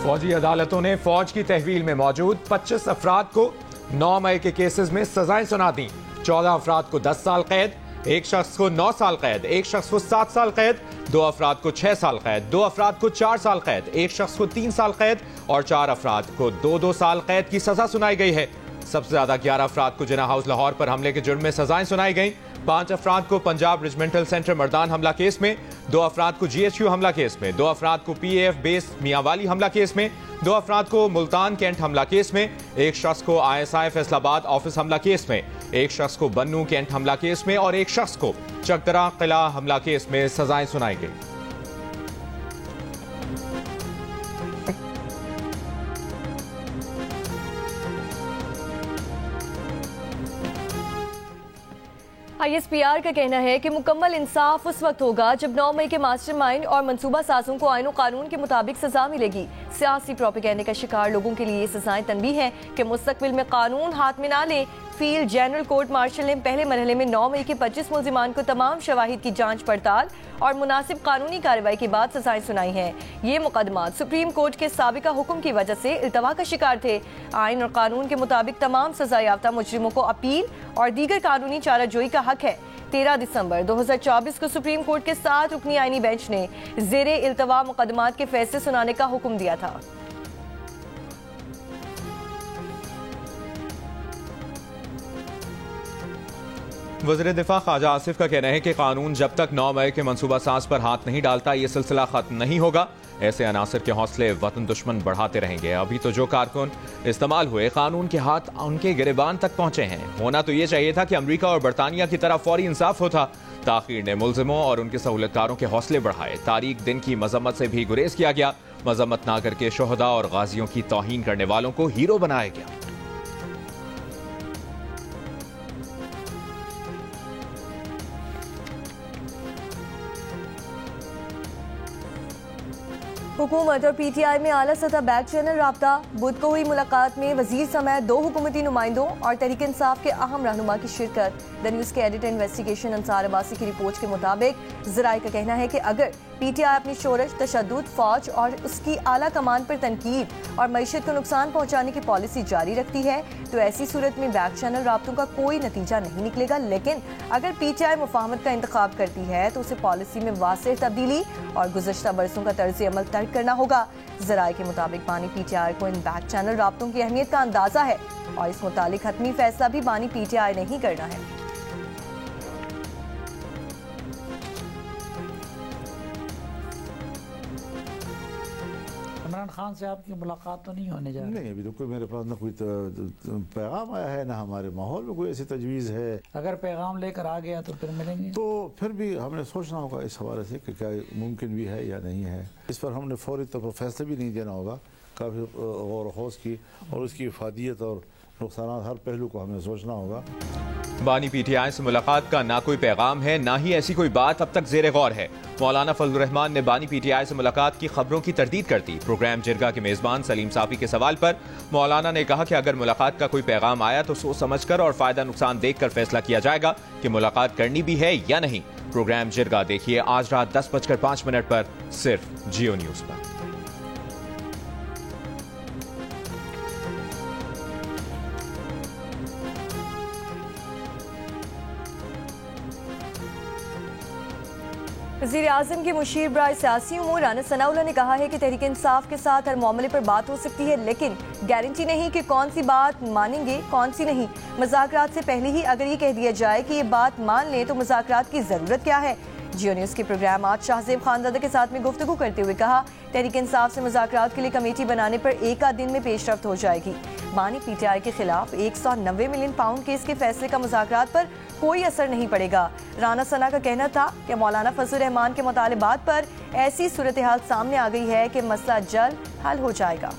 फौजी अदालतों ने फौज की तहवील में मौजूद 25 अफराद को 9 मई के केसेस में सजाएं सुना दी। 14 अफराद को 10 साल कैद, एक शख्स को 9 साल कैद, एक शख्स को 7 साल कैद, 2 अफराद को 6 साल कैद, 2 अफराद को 4 साल कैद, एक शख्स को 3 साल कैद और 4 अफराद को 2-2 साल कैद की सजा सुनाई गई है। सबसे ज्यादा 11 अफराद को जिन्ना हाउस लाहौर पर हमले के जुर्म में सजाएं सुनाई गई। 5 अफराद को पंजाब रेजिमेंटल सेंटर मर्दान हमला केस में, 2 अफराद को GHU हमला केस में, 2 अफराद को PAF बेस मियांवाली हमला केस में, 2 अफराद को मुल्तान कैंट हमला केस में, एक शख्स को ISI फैसलाबाद ऑफिस हमला केस में, एक शख्स को बन्नू कैंट हमला केस में और एक शख्स को चकदरा किला हमला केस में सजाएं सुनाई गई। ISPR का कहना है कि मुकम्मल इंसाफ उस वक्त होगा जब 9 मई के मास्टरमाइंड और मंसूबा साजों को आईन और कानून के मुताबिक सजा मिलेगी। सियासी प्रोपेगेंडे का शिकार लोगों के लिए ये सजाएं तनबीह है कि मुस्तकबिल में कानून हाथ में ना ले। फील्ड जनरल कोर्ट मार्शल ने पहले मरहले में 9 मई के 25 मुल्जिमान को तमाम शवाहिद की जांच पड़ताल और मुनासिब कानूनी कार्रवाई के बाद सजाएं सुनाई हैं। ये मुकदमात सुप्रीम कोर्ट के साबिका हुक्म की वजह से इल्तवा का शिकार थे। आइन और कानून के मुताबिक तमाम सजा याफ्ता मुजरिमों को अपील और दीगर कानूनी चाराजोई का हक है। 13 दिसंबर 2024 को सुप्रीम कोर्ट के 7 रुकनी आईनी बेंच ने ज़ेरे इल्तवा मुकदमात के फैसले सुनाने का हुक्म दिया था। वज़ीर दिफा ख्वाजा आसिफ का कहना है कि कानून जब तक 9 मई के मनसूबा साज पर हाथ नहीं डालता ये सिलसिला खत्म नहीं होगा। ऐसे अनासर के हौसले वतन दुश्मन बढ़ाते रहेंगे। अभी तो जो कारकुन इस्तेमाल हुए कानून के हाथ उनके गिरेबान तक पहुंचे हैं। होना तो ये चाहिए था कि अमरीका और बरतानिया की तरफ फौरी इंसाफ होता। ताखीर ने मुल्जिमों और उनके सहूलतकारों के हौसले बढ़ाए। तारीख दिन की मजम्मत से भी गुरेज किया गया। मजम्मत ना करके शोहदा और गाजियों की तौहीन करने वालों को हीरो बनाया गया। हुकूमत और PTI में आला सतह बैक चैनल राब्ता। बुध को हुई मुलाकात में वजीर समेत 2 हुकूमती नुमाइंदों और तहरीक इंसाफ के अहम रहनुमा की शिरकत। द न्यूज़ के एडिटर इन्वेस्टिगेशन अंसार अब्बासी की रिपोर्ट के मुताबिक ज़राए का कहना है कि अगर PTI अपनी शोरश, तशद्दुद, फौज और उसकी आला कमान पर तनकीद और मईशत को नुकसान पहुँचाने की पॉलिसी जारी रखती है तो ऐसी सूरत में बैक चैनल राब्तों का कोई नतीजा नहीं निकलेगा। लेकिन अगर PTI मुफाहमत का इंतखाब करती है तो उसे पॉलिसी में वाज़ेह तब्दीली और गुज़श्ता बरसों का तर्ज अमल तर्क करना होगा। ज़राए के मुताबिक बानी PTI को इन बैक चैनल राब्तों की अहमियत का अंदाजा है और इस मुतालिक हतमी फैसला भी बानी PTI ने ही करना है। इमरान खान से आपकी मुलाकात तो नहीं होने जा रही? नहीं, अभी तो कोई मेरे पास ना कोई पैगाम आया है, ना हमारे माहौल में कोई ऐसी तजवीज़ है। अगर पैगाम लेकर आ गया तो फिर मिलेंगे? तो फिर भी हमने सोचना होगा इस हवाले से कि क्या मुमकिन भी है या नहीं है। इस पर हमने फौरी तौर पर फैसला भी नहीं देना होगा। काफ़ी गौर व की और उसकी इफादियत और नुकसान हर पहलू को हमें सोचना होगा। बानी PTI से मुलाकात का ना कोई पैगाम है, ना ही ऐसी कोई बात अब तक ज़ेरे गौर है। मौलाना फजलुर रहमान ने बानी PTI से मुलाकात की खबरों की तरदीद कर दी। प्रोग्राम जिरगा के मेज़बान सलीम साफ़ी के सवाल पर मौलाना ने कहा कि अगर मुलाकात का कोई पैगाम आया तो सोच समझकर और फ़ायदा नुकसान देखकर फैसला किया जाएगा कि मुलाकात करनी भी है या नहीं। प्रोग्राम जिरगा देखिए आज रात 10:05 पर सिर्फ जियो न्यूज़ पर। वज़ीर आज़म के मुशीर बराए सियासी उमूर राना सनाउल्लाह ने कहा है कि तहरीक इंसाफ के साथ हर मामले पर बात हो सकती है, लेकिन गारंटी नहीं कि कौन सी बात मानेंगे कौन सी नहीं। मुज़ाकरात से पहले ही अगर ये कह दिया जाए कि ये बात मान लें तो मुज़ाकरात की ज़रूरत क्या है। जियो न्यूज़ के प्रोग्राम आज शाहजेब खानज़ादा के साथ में गुफ्तगू करते हुए कहा, तहरीक इंसाफ से मुज़ाकरात के लिए कमेटी बनाने पर एक आध दिन में पेशरफ्त हो जाएगी। बानी PTI के खिलाफ 190 मिलियन पाउंड केस के फैसले का मुज़ाकरात पर कोई असर नहीं पड़ेगा। राना सना का कहना था कि मौलाना फजलुर रहमान के मुतालबात पर ऐसी सूरत हाल सामने आ गई है कि मसला जल्द हल हो जाएगा।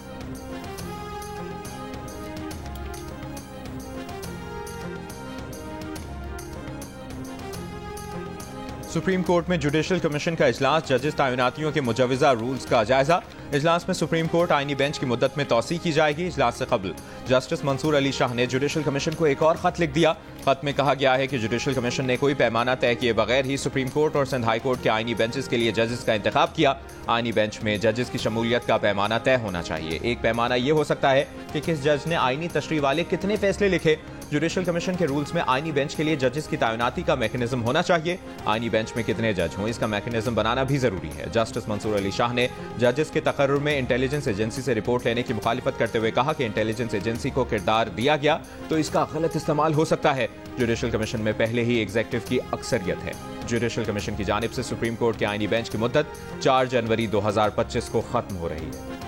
सुप्रीम कोर्ट में जुडिशल कमीशन का इजलास, जजेस तैनातियों के मुजवजा रूल्स का जायजा। इजलास में सुप्रीम कोर्ट आईनी बेंच की मुद्दत में तौसी की जाएगी। इजलास से कबल जस्टिस मंसूर अली शाह ने जुडिशल कमीशन को एक और खत लिख दिया। खत में कहा गया है कि जुडिशल कमीशन ने कोई पैमाना तय किए बगैर ही सुप्रीम कोर्ट और सिंध हाई कोर्ट के आईनी बेंचेस के लिए जजेस का इंतखाब किया। आईनी बेंच में जजेस की शमूलियत का पैमाना तय होना चाहिए। एक पैमाना यह हो सकता है कि किस जज ने आईनी तशरीह वाले कितने फैसले लिखे। जुडिशल कमीशन के रूल्स में आईनी बेंच के लिए जजेस की तैनाती का मैकेनिज्म होना चाहिए। आईनी बेंच में कितने जज हों, इसका मैकेनिज्म बनाना भी जरूरी है। जस्टिस मंसूर अली शाह ने जजेस के तकर्रुर में इंटेलिजेंस एजेंसी से रिपोर्ट लेने की मुखालिफत करते हुए कहा कि इंटेलिजेंस एजेंसी को किरदार दिया गया तो इसका गलत इस्तेमाल हो सकता है। जुडिशल कमीशन में पहले ही एग्जीक्यूटिव की अक्सरियत है। जुडिशल कमीशन की जानिब से सुप्रीम कोर्ट के आईनी बेंच की मुद्दत 4 जनवरी 2025 को खत्म हो रही है।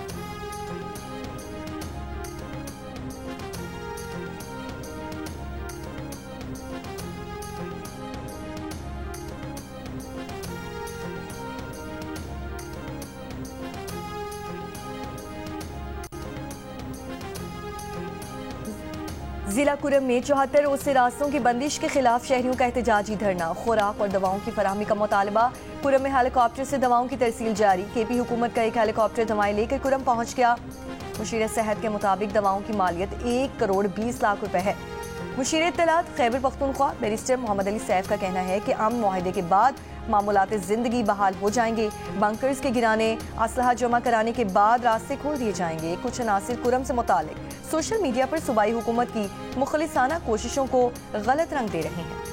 जिला कुरम में 74 रोज से रास्तों की बंदिश के खिलाफ शहरियों का एहतजाजी धरना। खुराक और दवाओं की फराहमी का मुतालबा। कुरम में हेलीकॉप्टर से दवाओं की तरसील जारी। केपी हुकूमत का एक हेलीकॉप्टर दवाएं लेकर कुरम पहुंच गया। मुशीर सेहत के मुताबिक दवाओं की मालियत 1 करोड़ 20 लाख रुपए है। मुशीर इत्तलात खैबर पख्तूनख्वा बैरिस्टर मोहम्मद अली सैफ का कहना है कि अमन मुआहदे के बाद मामूलात जिंदगी बहाल हो जाएंगे। बंकर्स के गिराने, असलहा जमा कराने के बाद रास्ते खोल दिए जाएंगे। कुछ अनासिर कुरम से मुतालिक सोशल मीडिया पर सूबाई हुकूमत की मुखलिसाना कोशिशों को गलत रंग दे रहे हैं।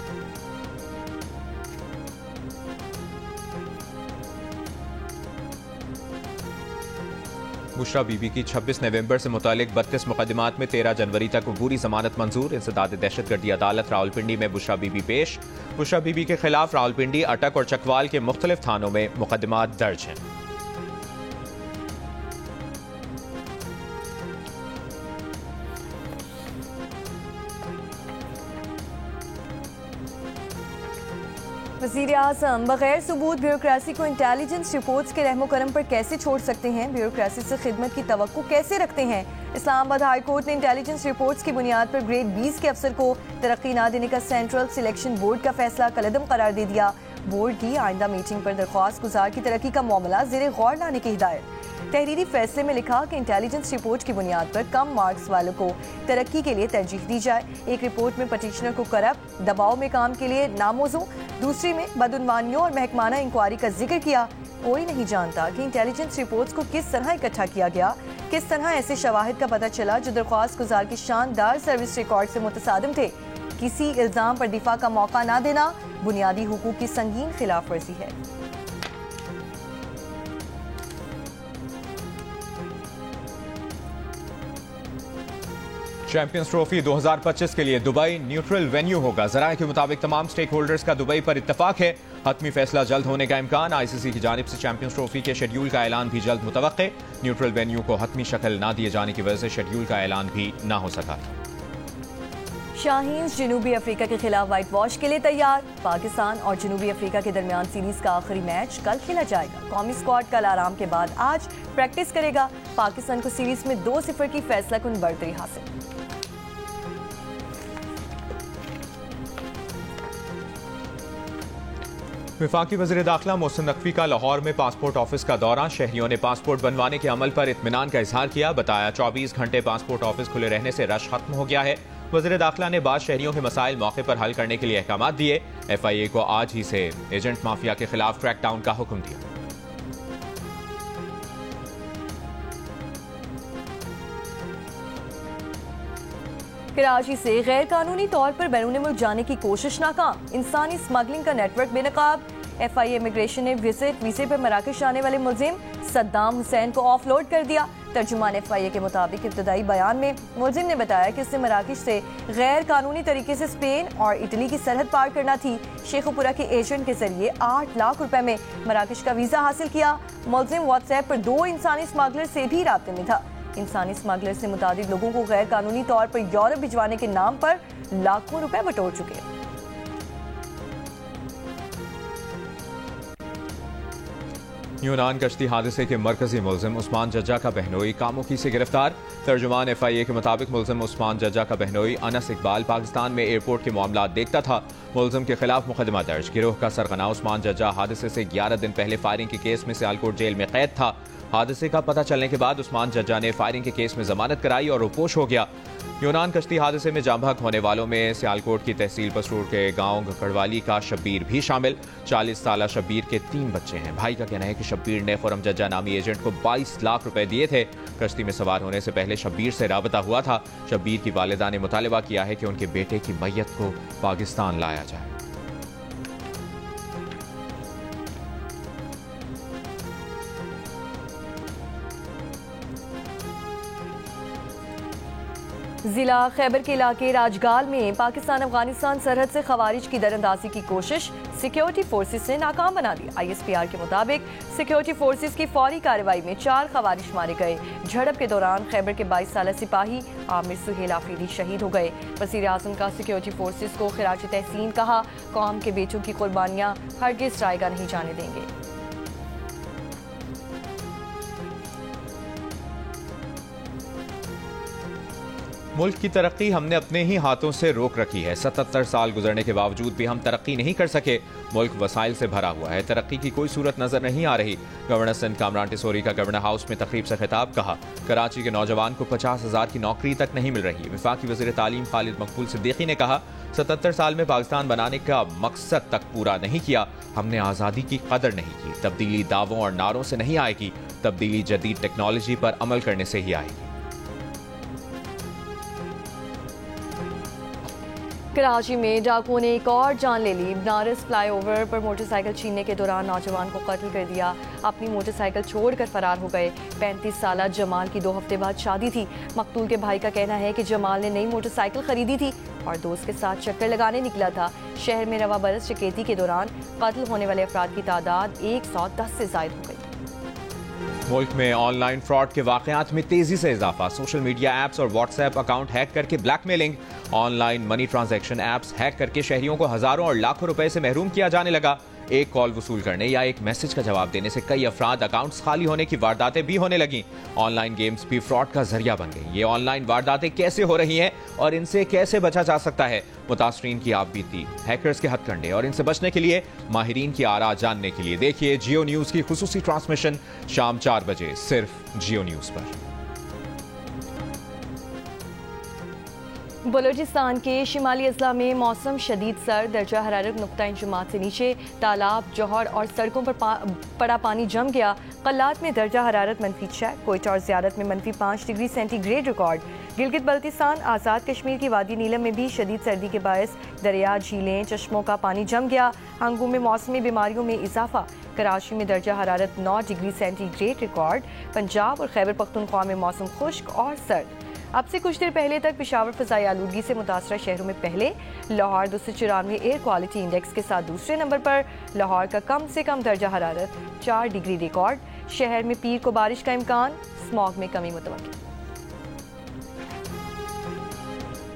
बुशरा बीबी की 26 नवंबर से मुतालिक 32 मुकदमात में 13 जनवरी तक अबूरी जमानत मंजूर। इंसदाद दहशतगर्दी अदालत रावलपिंडी में बुशरा बीबी पेश। बुशरा बीबी के खिलाफ रावलपिंडी, अटक और चकवाल के मुख्तलिफ थानों में मुकदमात दर्ज हैं। वज़ीर आज़म बगैर सबूत ब्यूरोक्रेसी को इंटेलिजेंस रिपोर्ट्स के रहमो करम पर कैसे छोड़ सकते हैं? ब्यूरोक्रेसी से खिदमत की तवक्को कैसे रखते हैं? इस्लामाबाद हाई कोर्ट ने इंटेलिजेंस रिपोर्ट्स की बुनियाद पर ग्रेड 20 के अफसर को तरक्की न देने का सेंट्रल सिलेक्शन बोर्ड का फैसला कलअदम करार दे दिया। बोर्ड की आइंदा मीटिंग पर दरख्वास्त गुजार की तरक्की का मामला ज़ेरे गौर लाने की हिदायत। तहरीरी फैसले में लिखा कि इंटेलिजेंस रिपोर्ट की बुनियाद पर कम मार्क्स वालों को तरक्की के लिए तरजीह दी जाए। एक रिपोर्ट में पटिशनर को करप्ट, दबाव में काम के लिए नामौजू, दूसरी में बदउनवानियों और महकमाना इंक्वायरी का जिक्र किया। कोई नहीं जानता कि इंटेलिजेंस रिपोर्ट्स को किस तरह इकट्ठा किया गया, किस तरह ऐसे शवाहिद का पता चला जो दरख्वास्त गुजार की शानदार सर्विस रिकॉर्ड से मुतसादिम थे। किसी इल्जाम पर दिफा का मौका न देना बुनियादी हुकूक की संगीन खिलाफ वर्जी है। चैंपियंस ट्रॉफी 2025 के लिए दुबई न्यूट्रल वेन्यू होगा। जराये के मुताबिक तमाम स्टेक होल्डर्स का दुबई पर इत्तेफाक है। हतमी फैसला जल्द होने का इम्कान। आईसीसी की जानिब से चैंपियंस ट्रॉफी के शेड्यूल का ऐलान भी जल्द मुतवक्के। न्यूट्रल वेन्यू को हतमी शक्ल न दिए जाने की वजह से शेड्यूल का ऐलान भी न हो सका। शाहीन्स जनूबी अफ्रीका के खिलाफ व्हाइट वॉश के लिए तैयार। पाकिस्तान और जनूबी अफ्रीका के दरमियान सीरीज का आखिरी मैच कल खेला जाएगा। कौमी स्क्वाड कल आराम के बाद आज प्रैक्टिस करेगा। पाकिस्तान को सीरीज में 2-0 की फैसलाकुन बढ़तरी हासिल। वफाकी वज़ीर दाखिला मोहसिन नकवी का लाहौर में पासपोर्ट ऑफिस का दौरा। शहरियों ने पासपोर्ट बनवाने के अमल पर इत्मीनान का इजहार किया। बताया 24 घंटे पासपोर्ट ऑफिस खुले रहने से रश खत्म हो गया है। वज़ीर दाखिला ने बाद शहरियों के मसाइल मौके पर हल करने के लिए अहकाम दिए। FIA को आज ही से एजेंट माफिया के खिलाफ क्रैकडाउन का हुक्म दिया। कराची से गैर कानूनी तौर पर बैरून मुल्क जाने की कोशिश नाकाम। इंसानी स्मगलिंग का नेटवर्क बेनकाब। FIA इमिग्रेशन ने विजिट वीजे पर मराकश आने वाले मुलजिम सद्दाम हुसैन को ऑफलोड कर दिया। तर्जुमान FIA के मुताबिक इब्तदाई बयान में मुलजिम ने बताया कि उसने मराकश से गैर कानूनी तरीके से स्पेन और इटली की सरहद पार करना थी। शेखुपुरा के एजेंट के जरिए 8 लाख रुपए में मराकश का वीजा हासिल किया। मुलजिम व्हाट्सएप पर 2 इंसानी स्मगलर से भी राब्ते में था। इंसानी स्मगलर से मुतादिद लोगों को गैर कानूनी तौर पर यूरोप भिजवाने के नाम पर लाखों रुपए बटोर चुके हैं। यूनान कश्ती हादसे के मरकजी मुलजिम उस्मान जज्जा का बहनोई कामुकी से गिरफ्तार। तर्जुमान FIA के मुताबिक मुलजिम उस्मान जज्जा का बहनोई अनस इकबाल पाकिस्तान में एयरपोर्ट के मामला देखता था। मुलजिम के खिलाफ मुकदमा दर्ज। गिरोह का सरगना उस्मान जज्जा हादसे से 11 दिन पहले फायरिंग के केस में सियालकोट जेल में कैद था। हादसे का पता चलने के बाद उस्मान जज्जा ने फायरिंग के केस में जमानत कराई और रुपोश हो गया। यूनान कश्ती हादसे में जाँ बहक होने वालों में सियालकोट की तहसील पसरूर के गांव गकड़वाली का शब्बीर भी शामिल। 40 साला शब्बीर के 3 बच्चे हैं। भाई का कहना है कि शब्बीर ने खुरम जज्जा नामी एजेंट को 22 लाख रुपए दिए थे। कश्ती में सवार होने से पहले शब्बीर से राबता हुआ था। शब्बीर की वालिदा ने मुतालबा किया है कि उनके बेटे की मैयत को पाकिस्तान लाया जाए। जिला खैबर के इलाके राजगाल में पाकिस्तान अफगानिस्तान सरहद से खवारिज की दरअंदाजी की कोशिश सिक्योरिटी फोर्सेस ने नाकाम बना दी। ISPR के मुताबिक सिक्योरिटी फोर्सेस की फौरी कार्रवाई में 4 खवारिज मारे गए। झड़प के दौरान खैबर के 22 साला सिपाही आमिर सुहेल आफरीदी शहीद हो गए। वज़ीर आज़म का सिक्योरिटी फोर्सेस को खिराज तहसीन कहा। कौम के बेटों की कुर्बानियां हरगिज़ जायगा नहीं जाने देंगे। मुल्क की तरक्की हमने अपने ही हाथों से रोक रखी है। 77 साल गुजरने के बावजूद भी हम तरक्की नहीं कर सके। मुल्क वसाइल से भरा हुआ है, तरक्की की कोई सूरत नजर नहीं आ रही। गवर्नर सिंध कामरान टिसोरी का गवर्नर हाउस में तकरीब से खिताब। कहा, कराची के नौजवान को 50,000 की नौकरी तक नहीं मिल रही। वफाकी वज़ीर तालीम खालिद मकबूल सिद्दीकी ने कहा, 77 साल में पाकिस्तान बनाने का मकसद तक पूरा नहीं किया। हमने आज़ादी की कदर नहीं की। तब्दीली दावों और नारों से नहीं आएगी, तब्दीली जदीद टेक्नोलॉजी पर अमल करने से ही आएगी। कराची में डाकुओं ने एक और जान ले ली। बनारस फ्लाईओवर पर मोटरसाइकिल छीनने के दौरान नौजवान को कत्ल कर दिया। अपनी मोटरसाइकिल छोड़कर फरार हो गए। 35 साला जमाल की 2 हफ्ते बाद शादी थी। मकतूल के भाई का कहना है कि जमाल ने नई मोटरसाइकिल खरीदी थी और दोस्त के साथ चक्कर लगाने निकला था। शहर में रवा बरस डकैती के दौरान कत्ल होने वाले अफराद की तादाद 110 से ज़ायद हो गई। मुल्क में ऑनलाइन फ्रॉड के वाकयात में तेजी से इजाफा। सोशल मीडिया ऐप्स और व्हाट्सएप अकाउंट हैक करके blackmailing. Online money transaction apps hack करके शहरियों को हजारों और लाखों रुपए से महरूम किया जाने लगा। एक कॉल वसूल करने या एक मैसेज का जवाब देने से कई अफराद अकाउंट्स खाली होने की वारदातें भी होने लगी। ऑनलाइन गेम्स भी फ्रॉड का जरिया बन गई। ये ऑनलाइन वारदातें कैसे हो रही हैं और इनसे कैसे बचा जा सकता है? मुतासरीन की आप बीती, हैकर्स के हथकंडे और इनसे बचने के लिए माहिरीन की आरा जानने के लिए देखिए जियो न्यूज की खुसूसी ट्रांसमिशन शाम 4 बजे सिर्फ जियो न्यूज पर। बलूचिस्तान के शिमाली अजला में मौसम शदीद सर्द। दर्जा हरारत नुक्ता इंजुमात से नीचे। तालाब, जौहर और सड़कों पर पड़ा पानी जम गया। कल्लात में दर्जा हरारत -6, कोयटा और ज़ियारत में -5 degree centigrade record. Gilgit Baltistan, Azad Kashmir की वादी नीलम में भी शदीद सर्दी के बायस दरिया, झीलें, चश्मों का पानी जम गया। हंगू में मौसमी बीमारियों में इजाफा। कराची में दर्जा हरारत 9 डिग्री सेंटीग्रेड रिकॉर्ड। पंजाब और खैबर पख्तूनख्वा में मौसम खुश्क और सर्द। अब से कुछ देर पहले तक पेशावर फ़ज़ाई आलूदगी से मुतासरा शहरों में पहले, लाहौर 294 एयर क्वालिटी इंडेक्स के साथ दूसरे नंबर पर। लाहौर का कम से कम दर्जा हरारत 4 डिग्री रिकॉर्ड। शहर में पीर को बारिश का इम्कान। स्मॉग में कमी मुतवक्किल।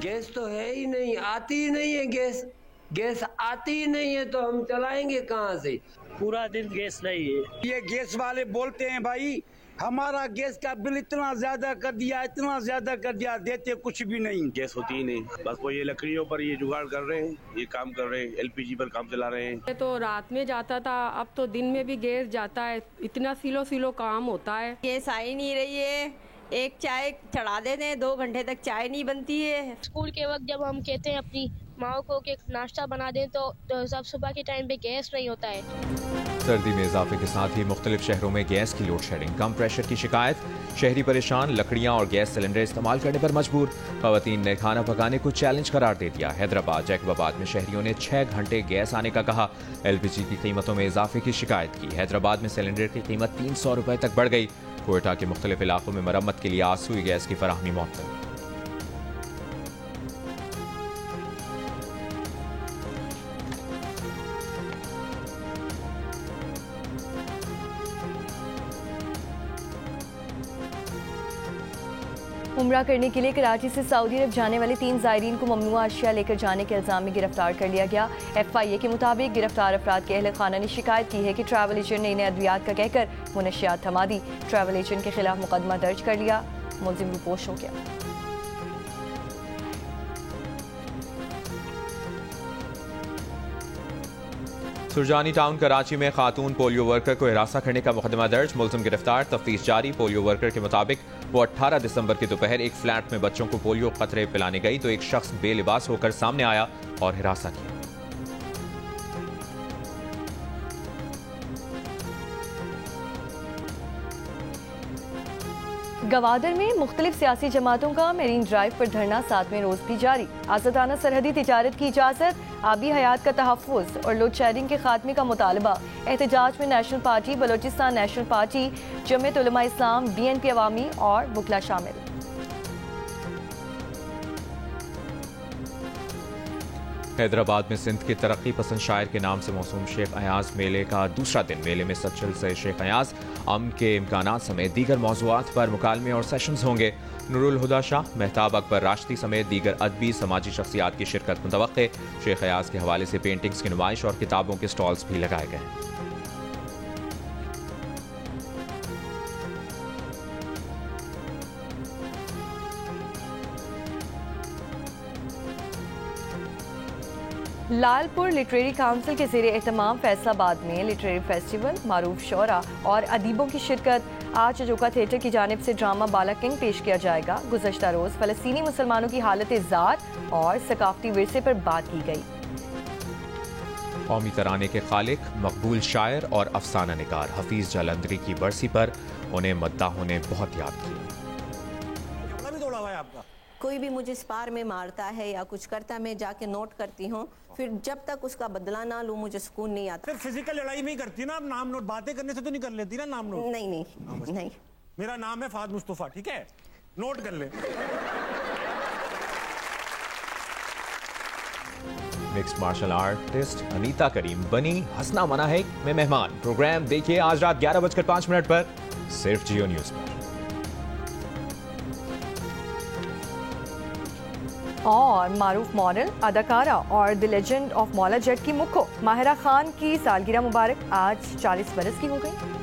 गैस तो है ही नहीं, आती ही नहीं है गैस आती ही नहीं है तो हम चलाएंगे कहाँ से? पूरा दिन गैस नहीं है। ये गैस वाले बोलते हैं भाई हमारा गैस का बिल इतना ज्यादा कर दिया, इतना ज्यादा कर दिया, देते कुछ भी नहीं। गैस होती ही नहीं, बस वो ये लकड़ियों पर ये जुगाड़ कर रहे हैं, ये काम कर रहे हैं, LPG पर काम चला रहे हैं। तो रात में जाता था, अब तो दिन में भी गैस जाता है। इतना सिलो काम होता है। गैस आ ही नहीं रही है। एक चाय चढ़ा देते हैं, 2 घंटे तक चाय नहीं बनती है। स्कूल के वक्त जब हम कहते हैं अपनी माओ को कि नाश्ता बना दें तो सब सुबह के टाइम पे गैस नहीं होता है। सर्दी में इजाफे के साथ ही मुख्तलिफ शहरों में गैस की लोड शेडिंग, कम प्रेशर की शिकायत। शहरी परेशान, लकड़ियां और गैस सिलेंडर इस्तेमाल करने पर मजबूर। खवातीन ने खाना पकाने को चैलेंज करार दे दिया। हैदराबाद, जैकबाबाद में शहरियों ने 6 घंटे गैस आने का कहा। LPG की कीमतों में इजाफे की शिकायत की। हैदराबाद में सिलेंडर की कीमत 300 रुपए तक बढ़ गई। कोयटा के मुख्तलिफ इलाकों में मरम्मत के लिए आसुई गैस की फराहमी मुअत्तल। उम्रा करने के लिए कराची से सऊदी अरब जाने वाले 3 ज़ायरीन को ममनुआ अशिया लेकर जाने के इल्ज़ाम में गिरफ्तार कर लिया गया। FIA के मुताबिक गिरफ्तार अफराद के अहल खाना ने शिकायत की है कि ट्रैवल एजेंट ने इन्हें अद्वियात का कहकर मुनशियात थमा दी। ट्रैवल एजेंट के खिलाफ मुकदमा दर्ज कर लिया, मुलजिम रूपोश हो गया। सुरजानी टाउन कराची में खातून पोलियो वर्कर को हिरासत करने का मुकदमा दर्ज, मुलजिम गिरफ्तार, तफ्तीश जारी। पोलियो वर्कर के मुताबिक वो 18 दिसंबर की दोपहर एक फ्लैट में बच्चों को पोलियो कतरे पिलाने गई तो एक शख्स बेलिबास होकर सामने आया और हिरासत किया। गवादर में मुख्तलिफ सियासी जमातों का मेरीन ड्राइव पर धरना 7वें रोज भी जारी। आज़ादाना सरहदी तिजारत की इजाज़त, आबी हयात का तहफ़्फ़ुज़ और लोड शेडिंग के खात्मे का मुतालबा। एहतजाज में national party, Balochistan national party, Jamiat Ulama इस्लाम, BNP अवामी और बुकला शामिल। हैदराबाद में सिंध के तरक्की पसंद शायर के नाम से मौसूम शेख अयाज मेले का दूसरा दिन। मेले में सचल से शेख अयाज, अमन के इम्कानात समेत दीगर मौज़ूआत पर मुकालमे और सेशंस होंगे। नूरुल हुदा शाह, मेहताब अकबर राश्ती समेत दीगर अदबी समाजी शख्सियात की शिरकत मुतवक्के। शेख अयाज के हवाले से पेंटिंग्स की नुमाइश और किताबों के स्टॉल्स भी लगाए गए। लालपुर लिटरेरी काउंसिल के ज़ेरे एहतमाम फैसलाबाद में लिटरेरी फेस्टिवल, मारूफ शोरा और अदीबों की शिरकत। आज अजोका थिएटर की जानिब से ड्रामा बाला किंग पेश किया जाएगा। गुज़श्ता रोज़ फ़लस्तीनी मुसलमानों की हालत ज़ात और सकाफती विरसे पर बात की गई। कौमी तराने के खालिक, मकबूल शायर और अफसाना निगार हफीज़ जालंधरी की बरसी पर उन्हें मद्दाहों ने बहुत याद किया। कोई भी मुझे स्पार में मारता है या कुछ करता, मैं जाके नोट करती हूँ, फिर जब तक उसका बदला ना लूँ मुझे सुकून नहीं आता। फिर फिजिकल लड़ाई में ही करती ना, आप नाम नोट बातें करने से तो नहीं कर लेती ना नाम नोट? नहीं नहीं नहीं। मेरा नाम है फाद मुस्तफा, ठीक है, नोट कर ले। मिक्स्ड मार्शल आर्टिस्ट अनीता करीम बनी हसना मना है में मेहमान। प्रोग्राम देखिए आज रात 11:05 पर सिर्फ जियो न्यूज पर। और मारूफ मॉडल, अदाकारा और द लेजेंड ऑफ मौला जेट की मुक्को माहिरा खान की सालगिरह मुबारक। आज 40 बरस की हो गई।